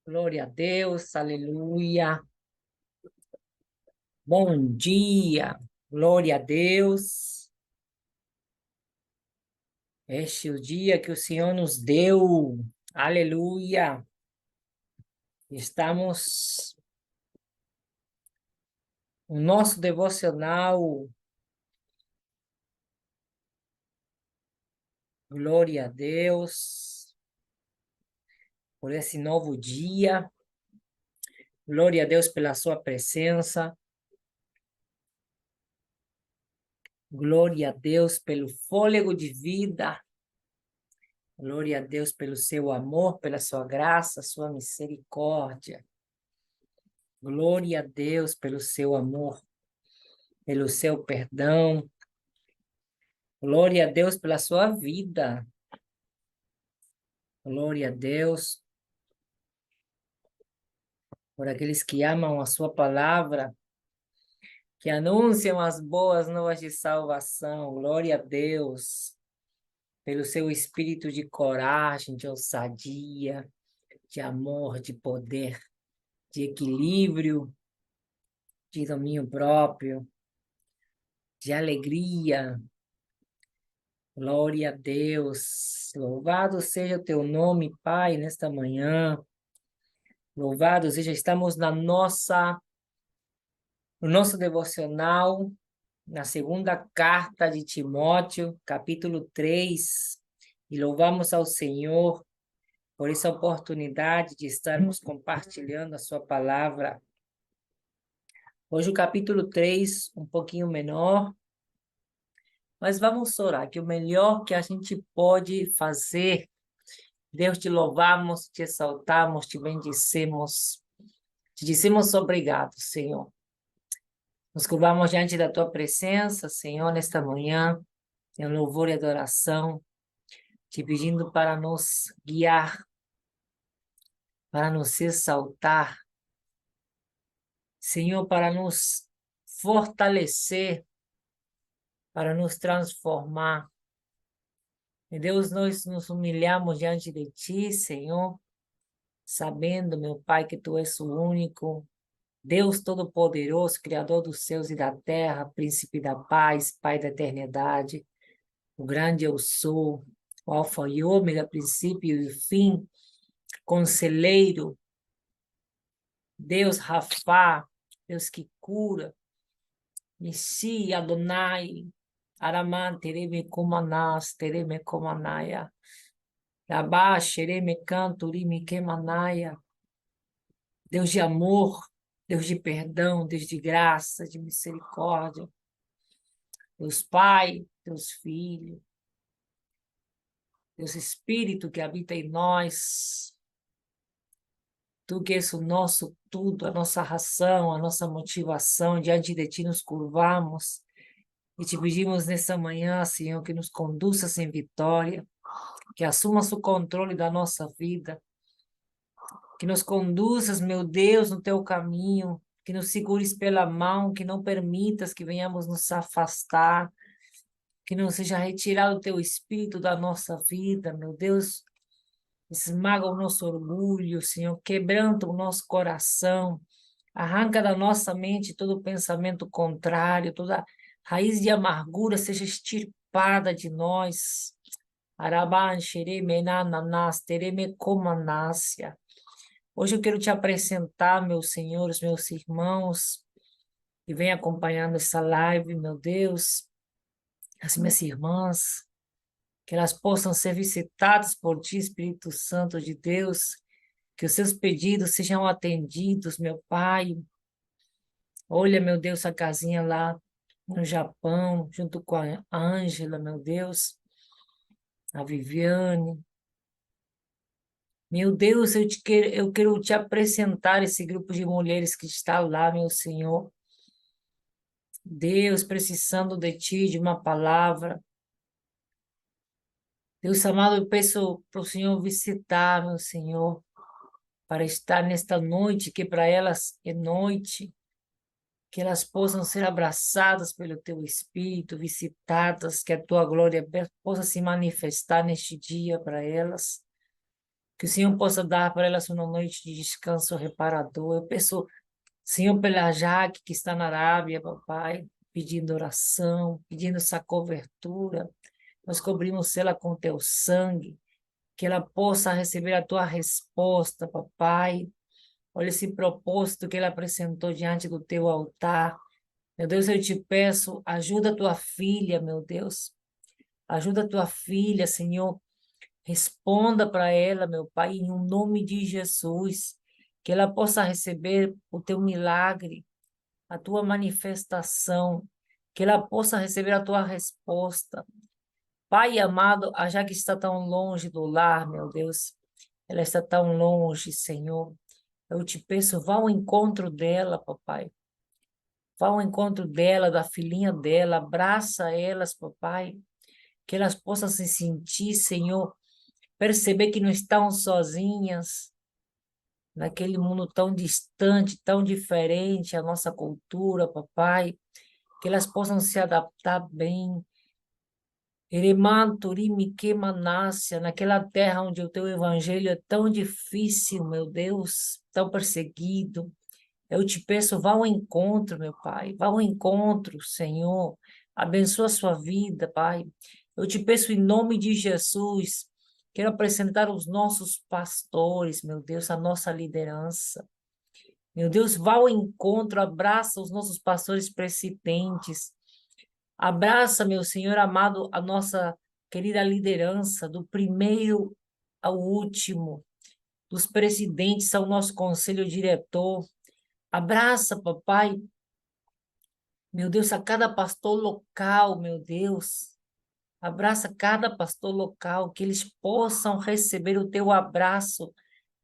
Glória a Deus, aleluia. Bom dia, glória a Deus. Este é o dia que o Senhor nos deu, aleluia. Estamos no nosso devocional, glória a Deus, por esse novo dia. Glória a Deus pela sua presença. Glória a Deus pelo fôlego de vida. Glória a Deus pelo seu amor, pela sua graça, sua misericórdia. Glória a Deus pelo seu amor, pelo seu perdão. Glória a Deus pela sua vida. Glória a Deus por aqueles que amam a sua palavra, que anunciam as boas novas de salvação. Glória a Deus pelo seu espírito de coragem, de ousadia, de amor, de poder, de equilíbrio, de domínio próprio, de alegria. Glória a Deus. Louvado seja o teu nome, Pai, nesta manhã. Louvado seja, estamos no nosso devocional, na segunda carta de Timóteo, capítulo 3, e louvamos ao Senhor por essa oportunidade de estarmos compartilhando a sua palavra. Hoje o capítulo 3, um pouquinho menor, mas vamos orar, que o melhor que a gente pode fazer, Deus, te louvamos, te exaltamos, te bendicemos, te dizemos obrigado, Senhor. Nos curvamos diante da tua presença, Senhor, nesta manhã, em louvor e adoração, te pedindo para nos guiar, para nos exaltar, Senhor, para nos fortalecer, para nos transformar. E Deus, nós nos humilhamos diante de ti, Senhor, sabendo, meu Pai, que tu és o único Deus Todo-Poderoso, Criador dos céus e da terra, Príncipe da paz, Pai da eternidade, o grande eu sou, o Alfa e Ômega, princípio e fim, conselheiro, Deus Rafá, Deus que cura, Messi, Adonai, Araman, Tereme Komanás, Tereme Komanaya, Rabá, Xereme Canto, Rime Kemanaya, Deus de amor, Deus de perdão, Deus de graça, de misericórdia, Deus Pai, Deus Filho, Deus Espírito que habita em nós, Tu que és o nosso tudo, a nossa razão, a nossa motivação, diante de Ti nos curvamos e Te pedimos nessa manhã, Senhor, que nos conduzas em vitória, que assumas o controle da nossa vida, que nos conduzas, meu Deus, no Teu caminho, que nos segures pela mão, que não permitas que venhamos nos afastar, que não seja retirado o Teu Espírito da nossa vida, meu Deus. Esmaga o nosso orgulho, Senhor, quebranta o nosso coração, arranca da nossa mente todo pensamento contrário, toda raiz de amargura seja extirpada de nós. Araban, xeremenananas, teremecomanácia. Hoje eu quero te apresentar, meus senhores, meus irmãos, que vem acompanhando essa live, meu Deus, as minhas irmãs, que elas possam ser visitadas por Ti, Espírito Santo de Deus, que os seus pedidos sejam atendidos, meu Pai. Olha, meu Deus, a casinha lá no Japão, junto com a Ângela, meu Deus, a Viviane. Meu Deus, eu quero te apresentar esse grupo de mulheres que está lá, meu Senhor. Deus, precisando de Ti, de uma palavra. Deus amado, eu peço para o Senhor visitar, meu Senhor, para estar nesta noite, que para elas é noite, que elas possam ser abraçadas pelo Teu Espírito, visitadas, que a Tua glória possa se manifestar neste dia para elas. Que o Senhor possa dar para elas uma noite de descanso reparador. Eu peço, Senhor, pela Jaque, que está na Arábia, papai, pedindo oração, pedindo essa cobertura. Nós cobrimos ela com teu sangue, que ela possa receber a tua resposta, papai. Olha esse propósito que ela apresentou diante do teu altar. Meu Deus, eu te peço, ajuda a tua filha, meu Deus. Ajuda a tua filha, Senhor. Responda para ela, meu Pai, em um nome de Jesus. Que ela possa receber o teu milagre, a tua manifestação. Que ela possa receber a tua resposta. Pai amado, a Jaque está tão longe do lar, meu Deus. Ela está tão longe, Senhor. Eu te peço, vá ao encontro dela, papai. Vá ao encontro dela, da filhinha dela, abraça elas, papai, que elas possam se sentir, Senhor, perceber que não estão sozinhas naquele mundo tão distante, tão diferente, a nossa cultura, papai, que elas possam se adaptar bem. Eremanturimi Manácia, naquela terra onde o teu evangelho é tão difícil, meu Deus, tão perseguido. Eu te peço, vá ao encontro, meu Pai, vá ao encontro, Senhor. Abençoa a sua vida, Pai. Eu te peço em nome de Jesus, quero apresentar os nossos pastores, meu Deus, a nossa liderança. Meu Deus, vá ao encontro, abraça os nossos pastores presidentes. Abraça, meu Senhor amado, a nossa querida liderança, do primeiro ao último, dos presidentes ao nosso conselho diretor. Abraça, papai, meu Deus, a cada pastor local, meu Deus. Abraça cada pastor local, que eles possam receber o teu abraço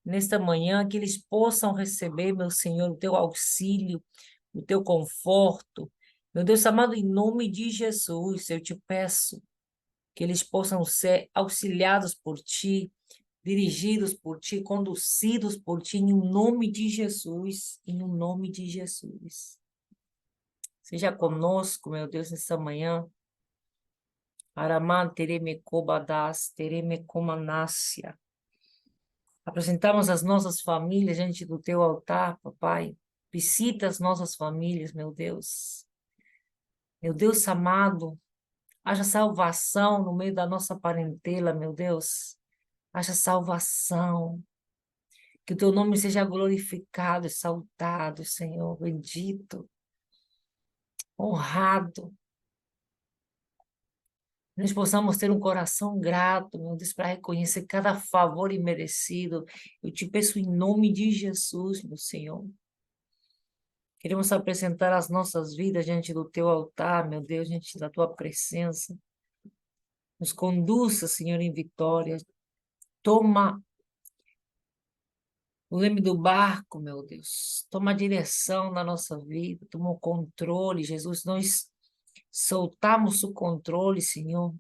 nesta manhã, que eles possam receber, meu Senhor, o teu auxílio, o teu conforto. Meu Deus amado, em nome de Jesus, eu te peço que eles possam ser auxiliados por ti, dirigidos por ti, conduzidos por ti, em nome de Jesus, em nome de Jesus. Seja conosco, meu Deus, nessa manhã. Araman teremecobadas, teremecomanácia. Apresentamos as nossas famílias diante do teu altar, papai. Visita as nossas famílias, meu Deus. Meu Deus amado, haja salvação no meio da nossa parentela, meu Deus. Haja salvação. Que o teu nome seja glorificado, exaltado, Senhor, bendito, honrado. Nós possamos ter um coração grato, meu Deus, para reconhecer cada favor imerecido. Eu te peço em nome de Jesus, meu Senhor. Queremos apresentar as nossas vidas diante do teu altar, meu Deus, diante da tua presença. Nos conduza, Senhor, em vitória. Toma o leme do barco, meu Deus. Toma a direção na nossa vida. Toma o controle, Jesus. Nós soltamos o controle, Senhor.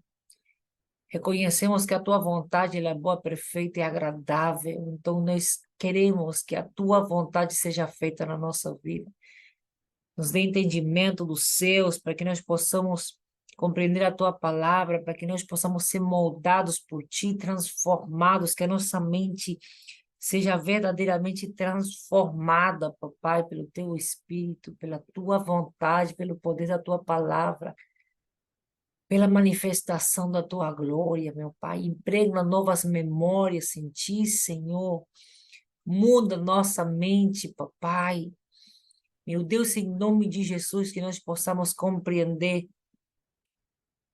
Reconhecemos que a tua vontade ela é boa, perfeita e agradável. Então, nós queremos que a tua vontade seja feita na nossa vida. Nos dê entendimento dos seus, para que nós possamos compreender a tua palavra, para que nós possamos ser moldados por ti, transformados, que a nossa mente seja verdadeiramente transformada, papai, pelo teu Espírito, pela tua vontade, pelo poder da tua palavra, pela manifestação da tua glória, meu Pai. Impregna novas memórias em ti, Senhor. Muda nossa mente, papai. Meu Deus, em nome de Jesus, que nós possamos compreender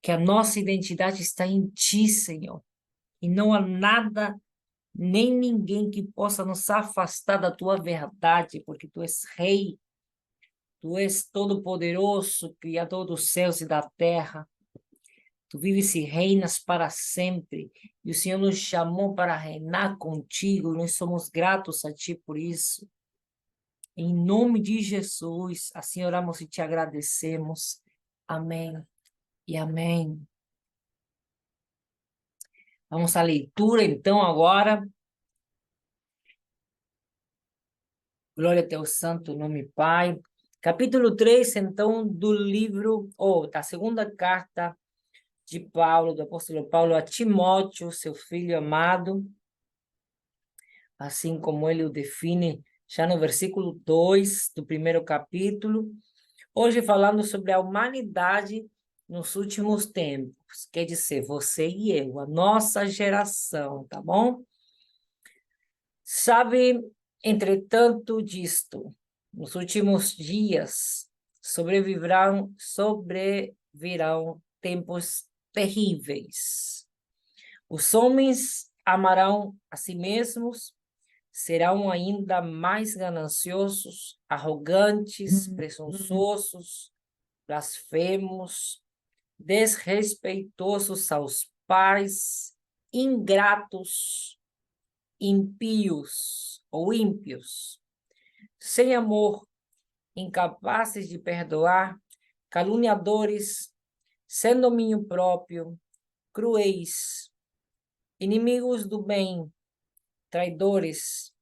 que a nossa identidade está em ti, Senhor. E não há nada, nem ninguém que possa nos afastar da tua verdade, porque tu és rei, tu és todo-poderoso, Criador dos céus e da terra. Tu vives e reinas para sempre. E o Senhor nos chamou para reinar contigo. Nós somos gratos a ti por isso. Em nome de Jesus, assim oramos e te agradecemos. Amém e amém. Vamos à leitura, então, agora. Glória ao teu santo nome, Pai. Capítulo 3, então, do livro, ou da segunda carta de Paulo, do apóstolo Paulo a Timóteo, seu filho amado. assim como ele o define já no versículo 2 do primeiro capítulo. Hoje falando sobre a humanidade nos últimos tempos, quer dizer, você e eu, a nossa geração, tá bom? Sabe, entretanto disto, nos últimos dias sobrevirão tempos terríveis. Os homens amarão a si mesmos, serão ainda mais gananciosos, arrogantes, presunçosos, blasfemos, desrespeitosos aos pais, ingratos, impíos ou ímpios, sem amor, incapazes de perdoar, caluniadores, sem domínio próprio, cruéis, inimigos do bem, traidores,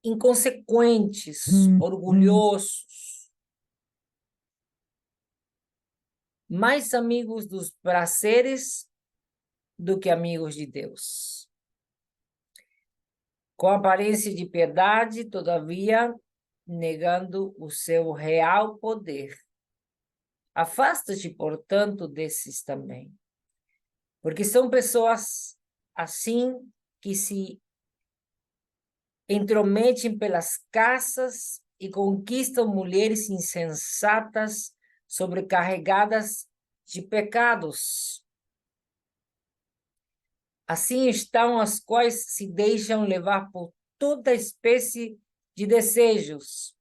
inconsequentes, orgulhosos, mais amigos dos prazeres do que amigos de Deus. Com aparência de piedade, todavia, negando o seu real poder. Afasta-te, portanto, desses também, porque são pessoas assim que se intrometem pelas casas e conquistam mulheres insensatas, sobrecarregadas de pecados. Assim estão as quais se deixam levar por toda espécie de desejos.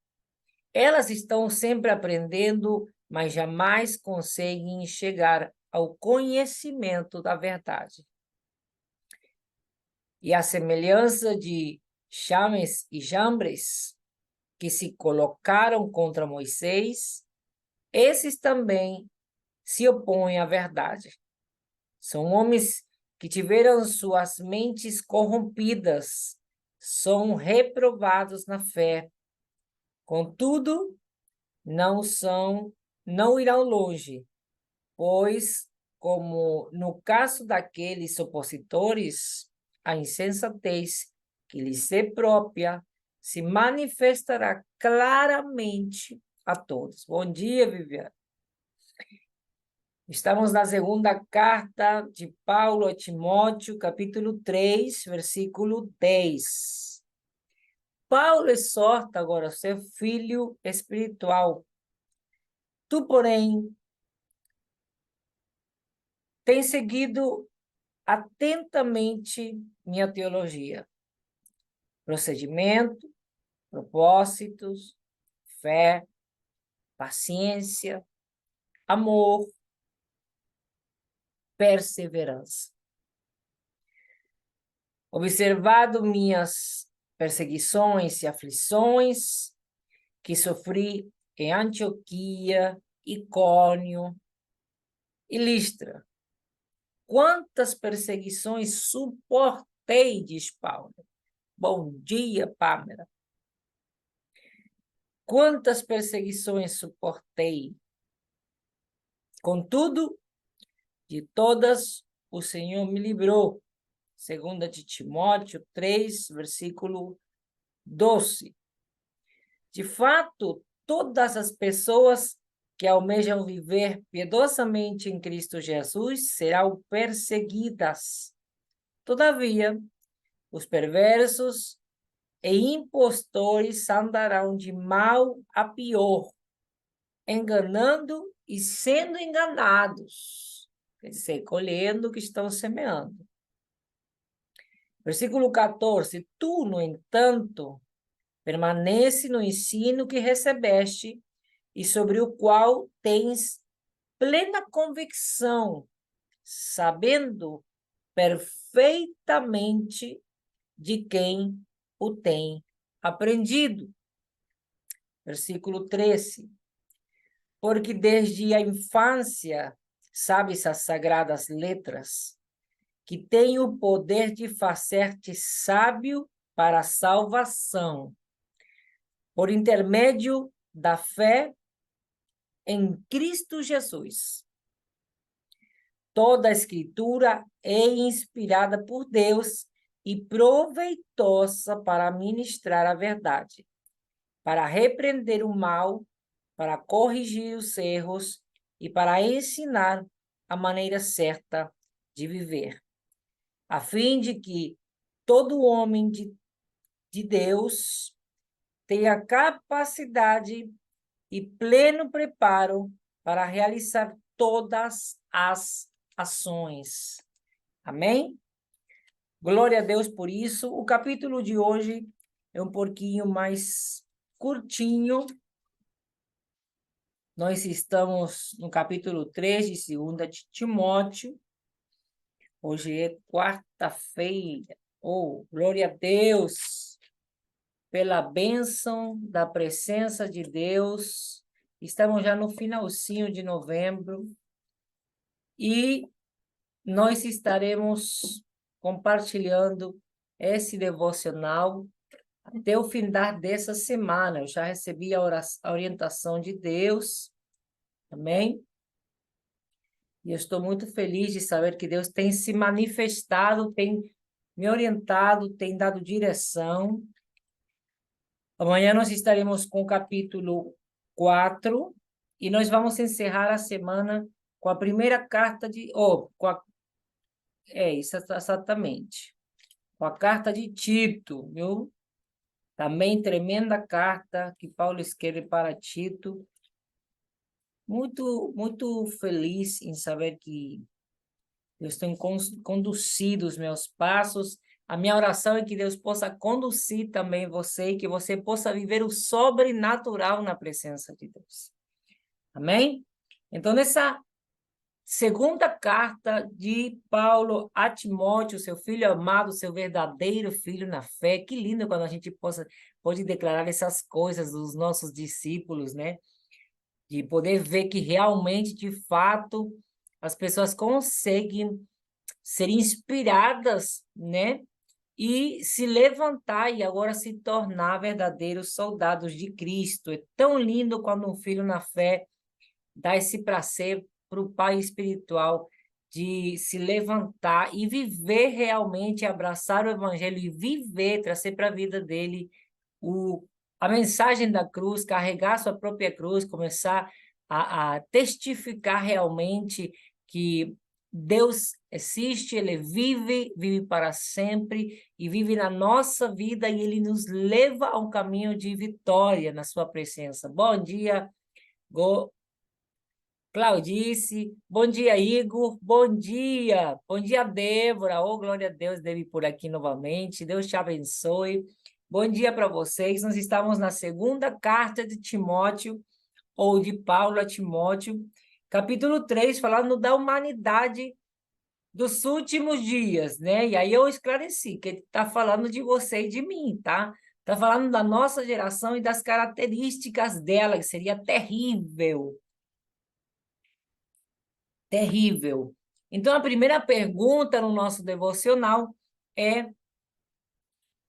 Elas estão sempre aprendendo, mas jamais conseguem chegar ao conhecimento da verdade. E a semelhança de James e Jambres, que se colocaram contra Moisés, esses também se opõem à verdade. São homens que tiveram suas mentes corrompidas, são reprovados na fé. Contudo, não irão longe, pois, como no caso daqueles opositores, a insensatez que lhes é própria se manifestará claramente a todos. Bom dia, Viviane. Estamos na segunda carta de Paulo a Timóteo, capítulo 3, versículo 10. Paulo exorta agora seu filho espiritual. Tu, porém, tens seguido atentamente minha teologia, procedimento, propósitos, fé, paciência, amor, perseverança. Observado minhas perseguições e aflições que sofri em Antioquia, Icônio e Listra. Quantas perseguições suportei, diz Paulo. Bom dia, Pamela. Quantas perseguições suportei. Contudo, de todas o Senhor me livrou. 2 de Timóteo 3, versículo 12. De fato, todas as pessoas que almejam viver piedosamente em Cristo Jesus serão perseguidas. Todavia, os perversos e impostores andarão de mal a pior, enganando e sendo enganados, quer dizer, colhendo o que estão semeando. Versículo 14. Tu, no entanto, permanece no ensino que recebeste e sobre o qual tens plena convicção, sabendo perfeitamente de quem o tem aprendido. Versículo 13. Porque desde a infância sabes as sagradas letras, que têm o poder de fazer-te sábio para a salvação, por intermédio da fé em Cristo Jesus. Toda a Escritura é inspirada por Deus e proveitosa para ministrar a verdade, para repreender o mal, para corrigir os erros e para ensinar a maneira certa de viver, a fim de que todo homem de Deus tenha capacidade e pleno preparo para realizar todas as ações. Amém? Glória a Deus por isso. O capítulo de hoje é um pouquinho mais curtinho. Nós estamos no capítulo 3 de 2 de Timóteo. Hoje é quarta-feira. Oh, glória a Deus pela bênção da presença de Deus. Estamos já no finalzinho de novembro e nós estaremos compartilhando esse devocional até o fim dessa semana. Eu já recebi a orientação de Deus, amém? E eu estou muito feliz de saber que Deus tem se manifestado, tem me orientado, tem dado direção. Amanhã nós estaremos com o capítulo 4 e nós vamos encerrar a semana com a primeira carta de... isso exatamente. Com a carta de Tito, viu? Também tremenda carta que Paulo escreve para Tito. Muito, muito feliz em saber que Deus tem conduzido os meus passos. A minha oração é que Deus possa conduzir também você e que você possa viver o sobrenatural na presença de Deus. Amém? Então, nessa segunda carta de Paulo a Timóteo, seu filho amado, seu verdadeiro filho na fé. Que lindo quando a gente pode declarar essas coisas dos nossos discípulos, né? De poder ver que realmente, de fato, as pessoas conseguem ser inspiradas, né? E se levantar e agora se tornar verdadeiros soldados de Cristo. É tão lindo quando um filho na fé dá esse prazer para o pai espiritual de se levantar e viver realmente, abraçar o evangelho e viver, trazer para a vida dele a mensagem da cruz, carregar sua própria cruz, começar a testificar realmente que Deus existe, Ele vive para sempre e vive na nossa vida e Ele nos leva a um caminho de vitória na sua presença. Bom dia, Claudice, bom dia, Igor, bom dia, Débora, oh, glória a Deus, deve ir por aqui novamente, Deus te abençoe, bom dia para vocês, nós estamos na segunda carta de Timóteo, ou de Paulo a Timóteo, capítulo 3, falando da humanidade dos últimos dias, né, e aí eu esclareci, que ele está falando de você e de mim, tá? Está falando da nossa geração e das características dela, que seria terrível, terrível. Então, a primeira pergunta no nosso devocional é: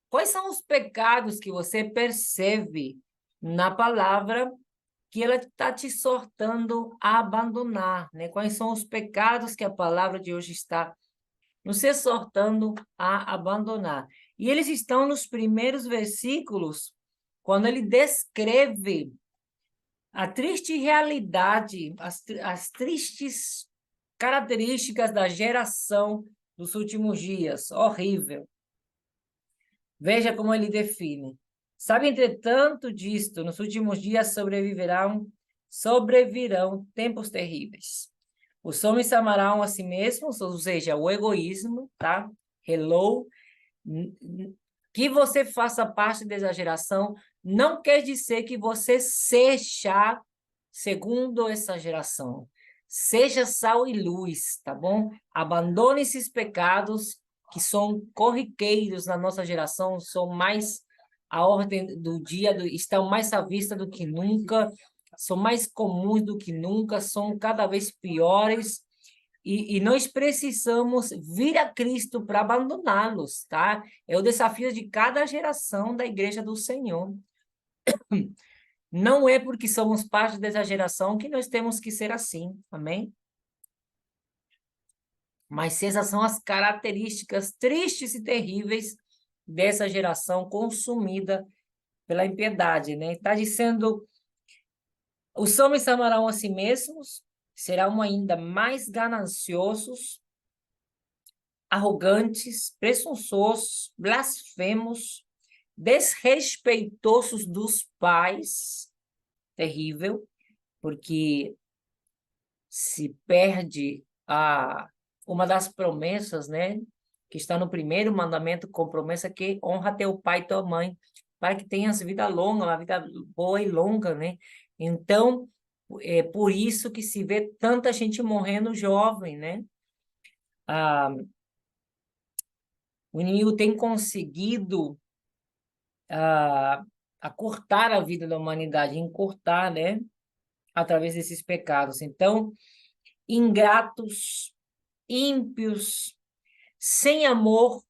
quais são os pecados que você percebe na palavra que ela está te exortando a abandonar, né? Quais são os pecados que a palavra de hoje está nos exortando a abandonar? E eles estão nos primeiros versículos, quando ele descreve a triste realidade, as tristes características da geração dos últimos dias. Horrível. Veja como ele define. Sabe, entretanto, disto, nos últimos dias sobrevirão tempos terríveis. Os homens amarão a si mesmos, ou seja, o egoísmo, tá? Hello. Que você faça parte dessa geração não quer dizer que você seja segundo essa geração. Seja sal e luz, tá bom? Abandone esses pecados que são corriqueiros na nossa geração, são mais a ordem do dia, estão mais à vista do que nunca, são mais comuns do que nunca, são cada vez piores, e nós precisamos vir a Cristo para abandoná-los, tá? É o desafio de cada geração da Igreja do Senhor. Não é porque somos parte dessa geração que nós temos que ser assim, amém? Mas essas são as características tristes e terríveis dessa geração consumida pela impiedade, né? Está dizendo, os homens amarão a si mesmos, serão ainda mais gananciosos, arrogantes, presunçosos, blasfemos, desrespeitosos dos pais, terrível, porque se perde uma das promessas, né? Que está no primeiro mandamento, com promessa que honra teu pai e tua mãe, para que tenhas vida longa, uma vida boa e longa, né? Então, é por isso que se vê tanta gente morrendo jovem, né? Ah, o inimigo tem conseguido acurtar a vida da humanidade, encurtar, né? Através desses pecados. Então, ingratos, ímpios, sem amor,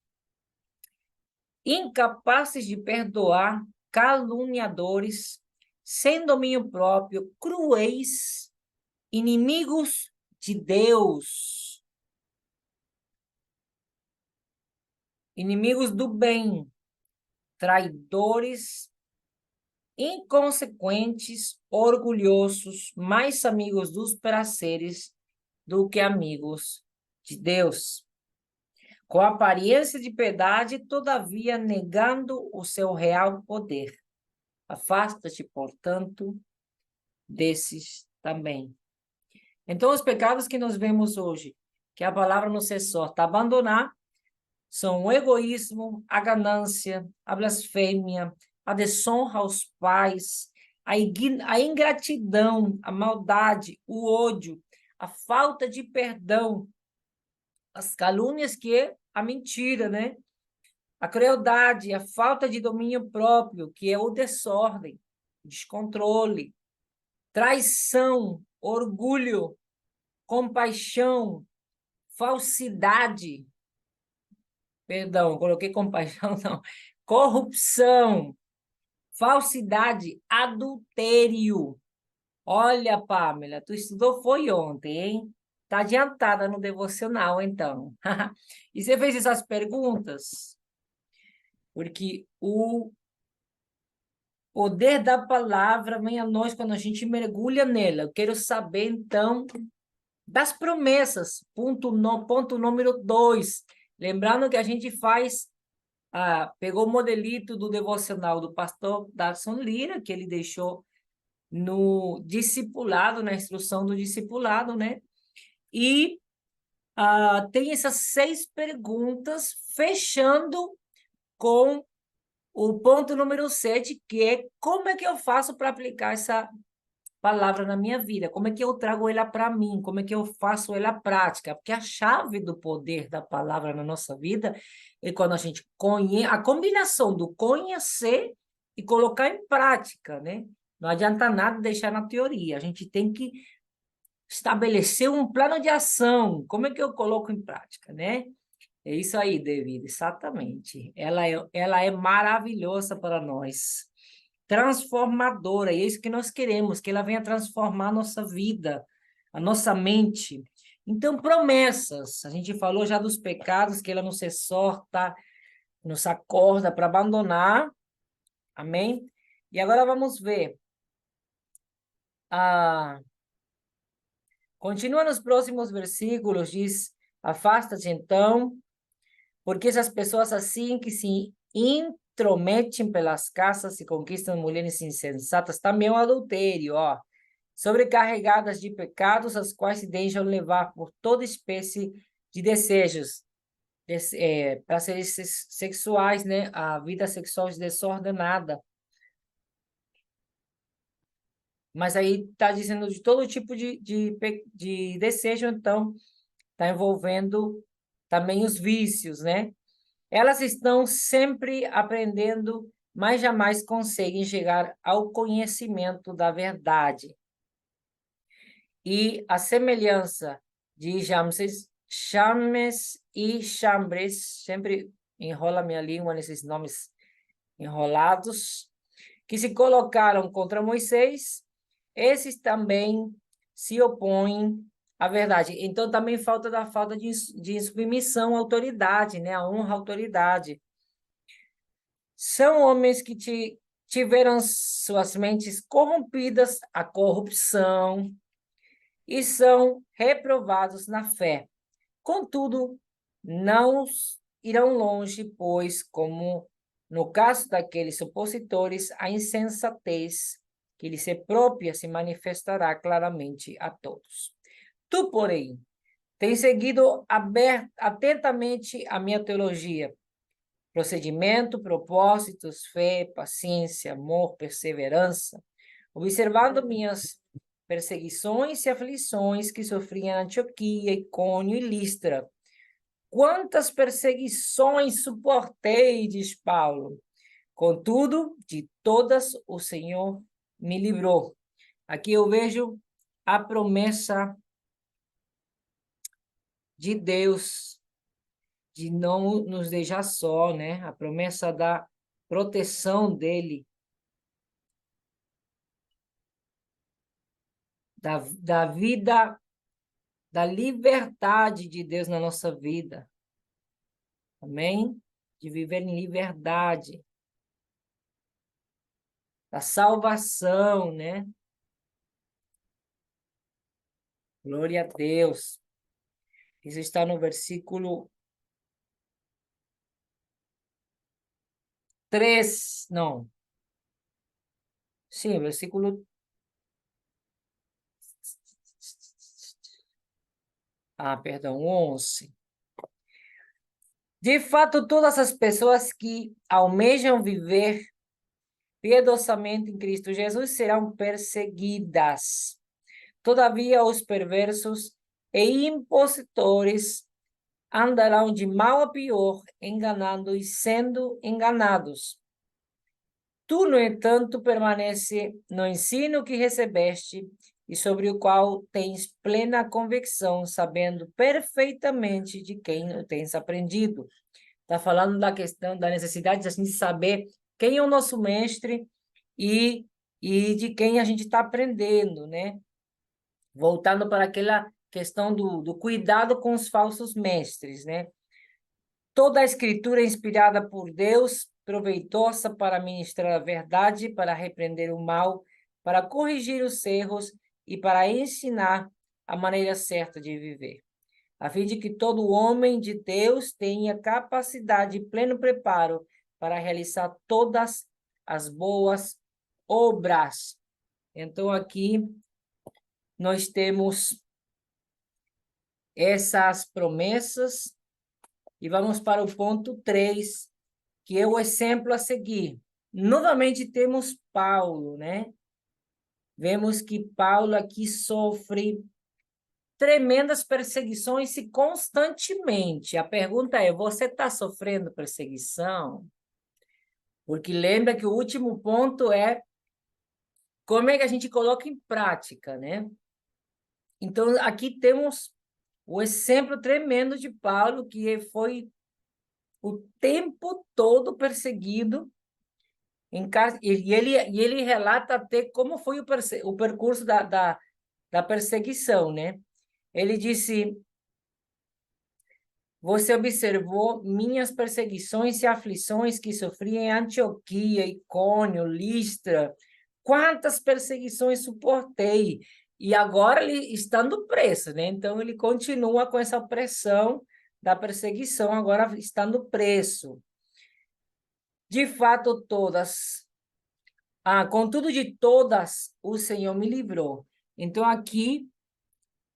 incapazes de perdoar, caluniadores, sem domínio próprio, cruéis, inimigos de Deus, inimigos do bem, traidores, inconsequentes, orgulhosos, mais amigos dos prazeres do que amigos de Deus. Com aparência de piedade, todavia negando o seu real poder. Afasta-te, portanto, desses também. Então, os pecados que nós vemos hoje, que a palavra nos exorta a abandonar, são o egoísmo, a ganância, a blasfêmia, a desonra aos pais, a ingratidão, a maldade, o ódio, a falta de perdão, as calúnias, que é a mentira, né? A crueldade, a falta de domínio próprio, que é o desordem, descontrole, traição, orgulho, compaixão, falsidade, perdão, coloquei compaixão, não, corrupção, falsidade, adultério. Olha, Pamela, tu estudou foi ontem, hein? Tá adiantada no devocional, então. E você fez essas perguntas? Porque o poder da palavra vem a nós quando a gente mergulha nela. Eu quero saber, então, das promessas. Ponto número 2. Lembrando que a gente faz, pegou o modelito do devocional do pastor Darson Lira, que ele deixou no discipulado, na instrução do discipulado, né? E tem essas 6 perguntas, fechando com o ponto número 7, que é como é que eu faço para aplicar essa palavra na minha vida? Como é que eu trago ela para mim? Como é que eu faço ela prática? Porque a chave do poder da palavra na nossa vida é quando a gente conhece, a combinação do conhecer e colocar em prática, né? Não adianta nada deixar na teoria, a gente tem que estabelecer um plano de ação. Como é que eu coloco em prática, né? É isso aí, David, exatamente. Ela é maravilhosa para nós, transformadora, e é isso que nós queremos, que ela venha transformar a nossa vida, a nossa mente. Então, promessas, a gente falou já dos pecados, que ela nos exorta, nos acorda para abandonar, amém? E agora vamos ver. Continua nos próximos versículos, diz, afasta-te então, porque essas pessoas assim que se intrometem pelas casas e conquistam mulheres insensatas, também é um adultério, ó, sobrecarregadas de pecados, as quais se deixam levar por toda espécie de desejos, prazeres sexuais, né? A vida sexual desordenada. Mas aí está dizendo de todo tipo de desejo, então está envolvendo também os vícios, né? Elas estão sempre aprendendo, mas jamais conseguem chegar ao conhecimento da verdade. E a semelhança de James e Chambres, sempre enrola minha língua nesses nomes enrolados, que se colocaram contra Moisés, esses também se opõem a verdade. Então, também falta de submissão à autoridade, né? A honra à autoridade. São homens que tiveram suas mentes corrompidas à corrupção e são reprovados na fé. Contudo, não irão longe, pois, como no caso daqueles supositores, a insensatez que lhes é própria se manifestará claramente a todos. Tu, porém, tens seguido atentamente a minha teologia, procedimento, propósitos, fé, paciência, amor, perseverança, observando minhas perseguições e aflições que sofri em Antioquia, Icônio e Listra. Quantas perseguições suportei, diz Paulo. Contudo, de todas o Senhor me livrou. Aqui eu vejo a promessa de Deus de não nos deixar só, né? A promessa da proteção dele, da vida, da liberdade de Deus na nossa vida. Amém? De viver em liberdade. Da salvação, né? Glória a Deus. Isso está no versículo 3, não. Sim, versículo... perdão, 11. De fato, todas as pessoas que almejam viver piedosamente em Cristo Jesus serão perseguidas. Todavia, os perversos e impositores andarão de mal a pior, enganando e sendo enganados. Tu, no entanto, permanece no ensino que recebeste e sobre o qual tens plena convicção, sabendo perfeitamente de quem o tens aprendido. Está falando da questão da necessidade de a gente saber quem é o nosso mestre e de quem a gente está aprendendo, né? Voltando para aquela questão do cuidado com os falsos mestres, né? Toda a escritura é inspirada por Deus, proveitosa para ministrar a verdade, para repreender o mal, para corrigir os erros e para ensinar a maneira certa de viver, a fim de que todo homem de Deus tenha capacidade e pleno preparo para realizar todas as boas obras. Então, aqui nós temos essas promessas e vamos para o ponto 3, que é o exemplo a seguir. Novamente temos Paulo, né? Vemos que Paulo aqui sofre tremendas perseguições e constantemente. A pergunta é: você está sofrendo perseguição? Porque lembra que o último ponto é como é que a gente coloca em prática, né? Então, aqui temos o exemplo tremendo de Paulo, que foi o tempo todo perseguido, e ele relata até como foi o percurso da perseguição, né? Ele disse: você observou minhas perseguições e aflições que sofri em Antioquia, Icônio, Listra. Quantas perseguições suportei? E agora ele estando preso, né? Então ele continua com essa pressão da perseguição, agora estando preso. De fato, todas. Contudo, de todas, o Senhor me livrou. Então, aqui,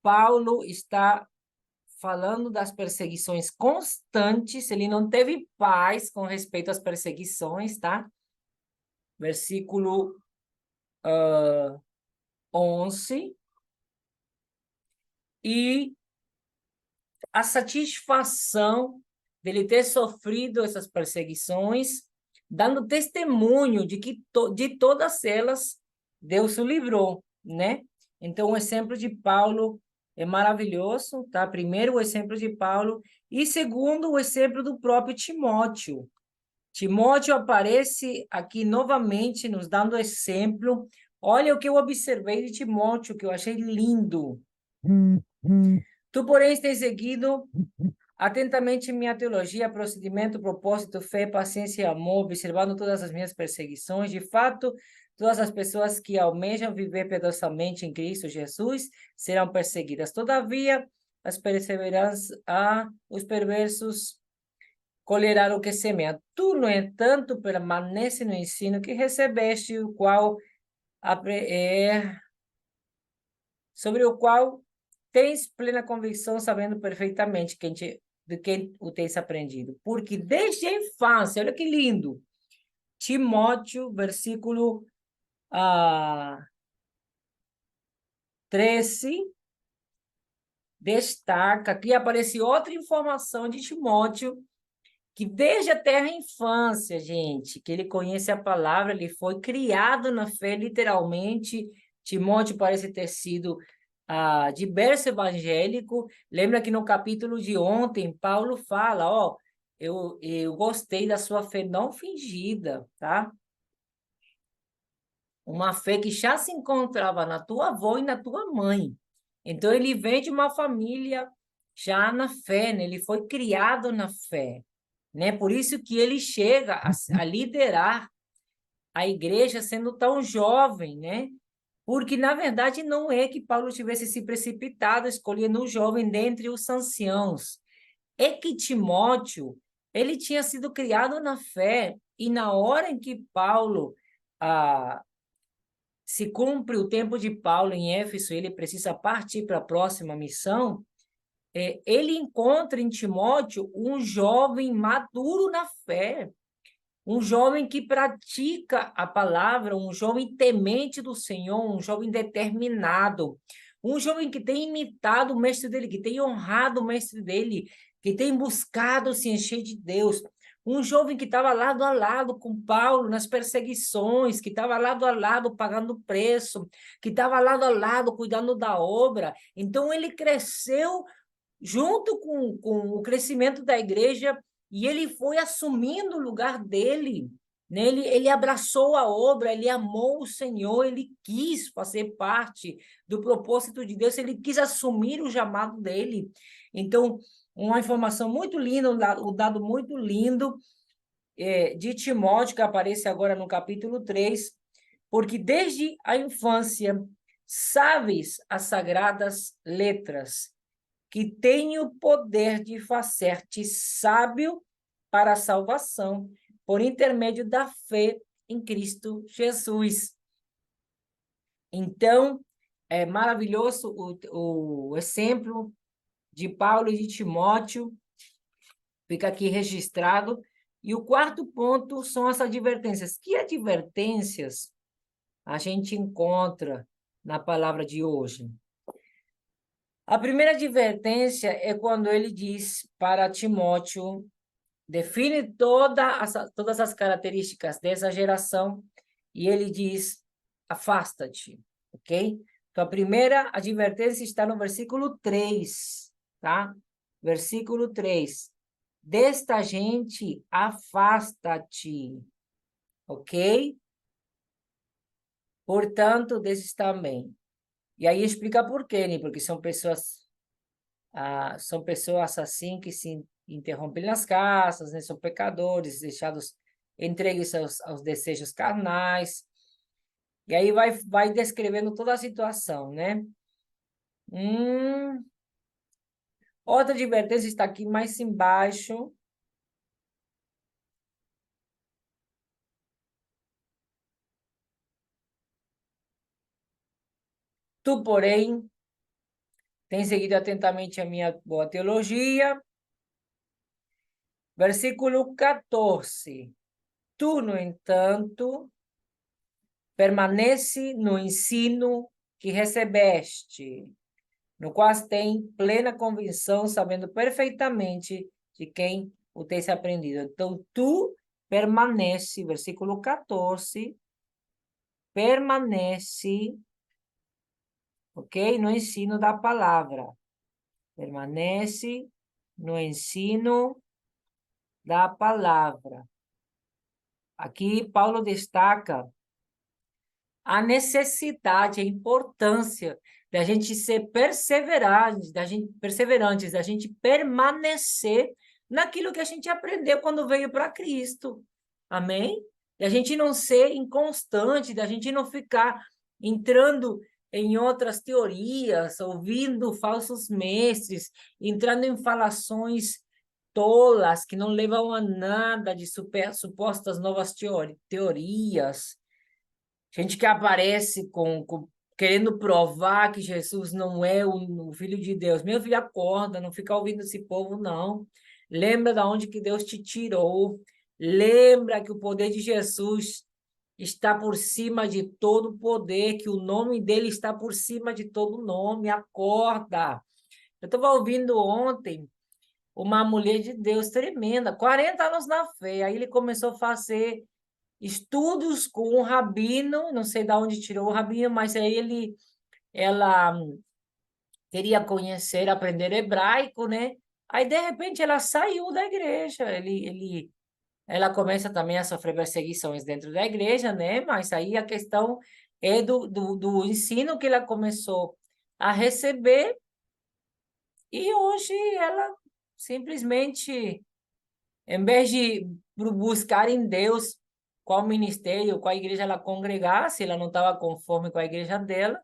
Paulo está falando das perseguições constantes, ele não teve paz com respeito às perseguições, tá? Versículo 11. E a satisfação dele ter sofrido essas perseguições, dando testemunho de que de todas elas Deus o livrou, né? Então, o exemplo de Paulo é maravilhoso, tá? Primeiro, o exemplo de Paulo, e segundo, o exemplo do próprio Timóteo. Timóteo aparece aqui novamente, nos dando exemplo. Olha o que eu observei de Timóteo, que eu achei lindo. Tu, porém, tens seguido atentamente minha teologia, procedimento, propósito, fé, paciência e amor, observando todas as minhas perseguições. De fato, todas as pessoas que almejam viver piedosamente em Cristo Jesus serão perseguidas. Todavia, os perversos colherão o que semeia. Tu, no entanto, permanece no ensino que recebeste, sobre o qual tens plena convicção, sabendo perfeitamente de quem o tens aprendido. Porque desde a infância, olha que lindo, Timóteo, versículo 13, destaca, aqui aparece outra informação de Timóteo, que desde a terra infância, gente, que ele conhece a palavra, ele foi criado na fé, literalmente. Timóteo parece ter sido de berço evangélico. Lembra que no capítulo de ontem, Paulo fala, eu gostei da sua fé não fingida, tá? Uma fé que já se encontrava na tua avó e na tua mãe. Então, ele vem de uma família já na fé, né? Ele foi criado na fé, né? Por isso que ele chega a liderar a igreja sendo tão jovem, né? Porque, na verdade, não é que Paulo tivesse se precipitado escolhendo um jovem dentre os anciãos. É que Timóteo, ele tinha sido criado na fé, e na hora em que Paulo se cumpre o tempo de Paulo em Éfeso, ele precisa partir para a próxima missão, ele encontra em Timóteo um jovem maduro na fé, um jovem que pratica a palavra, um jovem temente do Senhor, um jovem determinado, um jovem que tem imitado o mestre dele, que tem honrado o mestre dele, que tem buscado se encher de Deus. Um jovem que estava lado a lado com Paulo nas perseguições, que estava lado a lado pagando preço, que estava lado a lado cuidando da obra. Então, ele cresceu junto com o crescimento da igreja, e ele foi assumindo o lugar dele, né? Ele abraçou a obra, ele amou o Senhor, ele quis fazer parte do propósito de Deus, ele quis assumir o chamado dele. Então, uma informação muito linda, um dado muito lindo de Timóteo, que aparece agora no capítulo 3, porque desde a infância sabes as sagradas letras, que tem o poder de fazer-te sábio para a salvação, por intermédio da fé em Cristo Jesus. Então, é maravilhoso o exemplo de Paulo e de Timóteo, fica aqui registrado. E o quarto ponto são as advertências. Que advertências a gente encontra na palavra de hoje? A primeira advertência é quando ele diz para Timóteo, define todas as características dessa geração, e ele diz, afasta-te, ok? Então, a primeira advertência está no versículo 3, tá? Versículo 3. Desta gente, afasta-te, ok? Portanto, desses também. E aí explica por quê, né? Porque são pessoas assim que se interrompem nas casas, né? São pecadores, deixados entregues aos desejos carnais. E aí vai descrevendo toda a situação, né? Outra advertência está aqui mais embaixo. Tu, porém, tens seguido atentamente a minha boa teologia. Versículo 14. Tu, no entanto, permanece no ensino que recebeste, no qual tem plena convicção, sabendo perfeitamente de quem o tens aprendido. Então, tu permanece, versículo 14, permanece, ok? No ensino da palavra. Permanece no ensino da palavra. Aqui, Paulo destaca a necessidade, a importância da gente ser perseverantes, da gente permanecer naquilo que a gente aprendeu quando veio para Cristo. Amém? Da gente não ser inconstante, da gente não ficar entrando em outras teorias, ouvindo falsos mestres, entrando em falações tolas que não levam a nada de supostas novas teorias. Gente que aparece querendo provar que Jesus não é o Filho de Deus. Meu filho, acorda, não fica ouvindo esse povo, não. Lembra de onde que Deus te tirou. Lembra que o poder de Jesus está por cima de todo poder, que o nome dele está por cima de todo nome. Acorda. Eu estava ouvindo ontem uma mulher de Deus tremenda, 40 anos na fé. Aí ele começou a fazer estudos com um rabino, não sei de onde tirou o rabino, mas aí ela queria conhecer, aprender hebraico, né? Aí, de repente, ela saiu da igreja. Ela começa também a sofrer perseguições dentro da igreja, né? Mas aí a questão é do ensino que ela começou a receber, e hoje ela simplesmente, em vez de buscar em Deus qual ministério, qual igreja ela congregasse, ela não estava conforme com a igreja dela,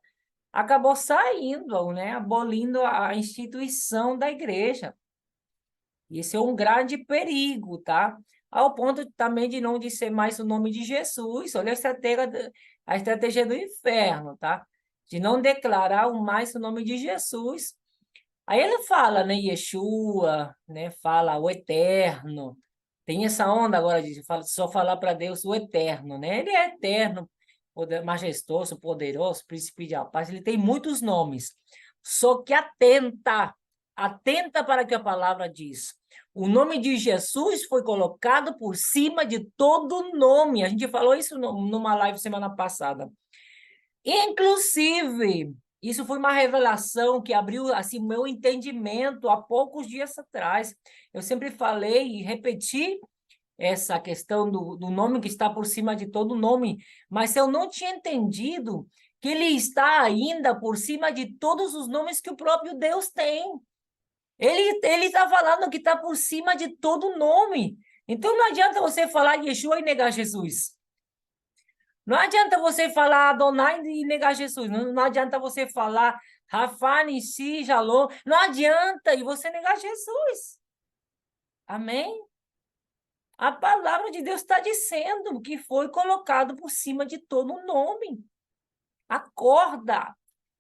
acabou saindo, né? Abolindo a instituição da igreja. Isso é um grande perigo, tá? Ao ponto também de não dizer mais o nome de Jesus. Olha a estratégia do inferno, tá? De não declarar mais o nome de Jesus. Aí ele fala, né, Yeshua, né, fala o eterno. Tem essa onda agora de só falar para Deus o eterno, né? Ele é eterno, majestoso, poderoso, príncipe de paz. Ele tem muitos nomes. Só que atenta para o que a palavra diz. O nome de Jesus foi colocado por cima de todo nome. A gente falou isso numa live semana passada. Inclusive, isso foi uma revelação que abriu assim meu entendimento há poucos dias atrás. Eu sempre falei e repeti essa questão do nome que está por cima de todo nome, mas eu não tinha entendido que ele está ainda por cima de todos os nomes que o próprio Deus tem. Ele está falando que está por cima de todo nome. Então não adianta você falar Yeshua e negar Jesus. Não adianta você falar Adonai e negar Jesus. Não adianta você falar Rafa, Nissi, Shalom. Não adianta e você negar Jesus. Amém? A palavra de Deus está dizendo que foi colocado por cima de todo o nome. Acorda.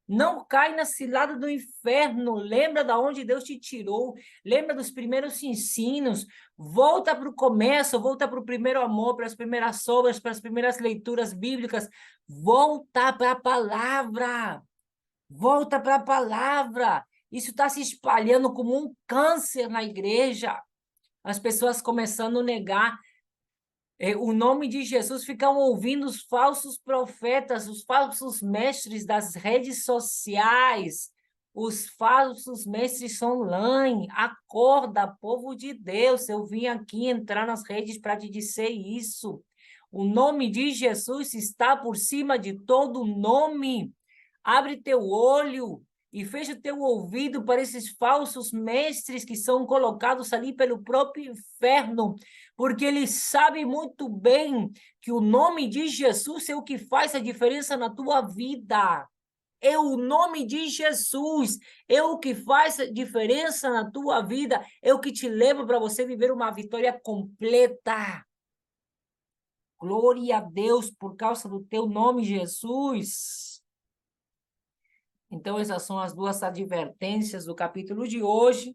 Não cai na cilada do inferno. Lembra de onde Deus te tirou. Lembra dos primeiros ensinos. Volta para o começo, volta para o primeiro amor, para as primeiras obras, para as primeiras leituras bíblicas. Volta para a palavra. Volta para a palavra. Isso está se espalhando como um câncer na igreja. As pessoas começando a negar o nome de Jesus, ficam ouvindo os falsos profetas, os falsos mestres das redes sociais, os falsos mestres online. Acorda, povo de Deus, eu vim aqui entrar nas redes para te dizer isso. O nome de Jesus está por cima de todo nome. Abre teu olho e fecha teu ouvido para esses falsos mestres que são colocados ali pelo próprio inferno, porque eles sabem muito bem que o nome de Jesus é o que faz a diferença na tua vida. É o nome de Jesus, é o que faz a diferença na tua vida, é o que te leva para você viver uma vitória completa. Glória a Deus por causa do teu nome, Jesus. Então, essas são as duas advertências do capítulo de hoje.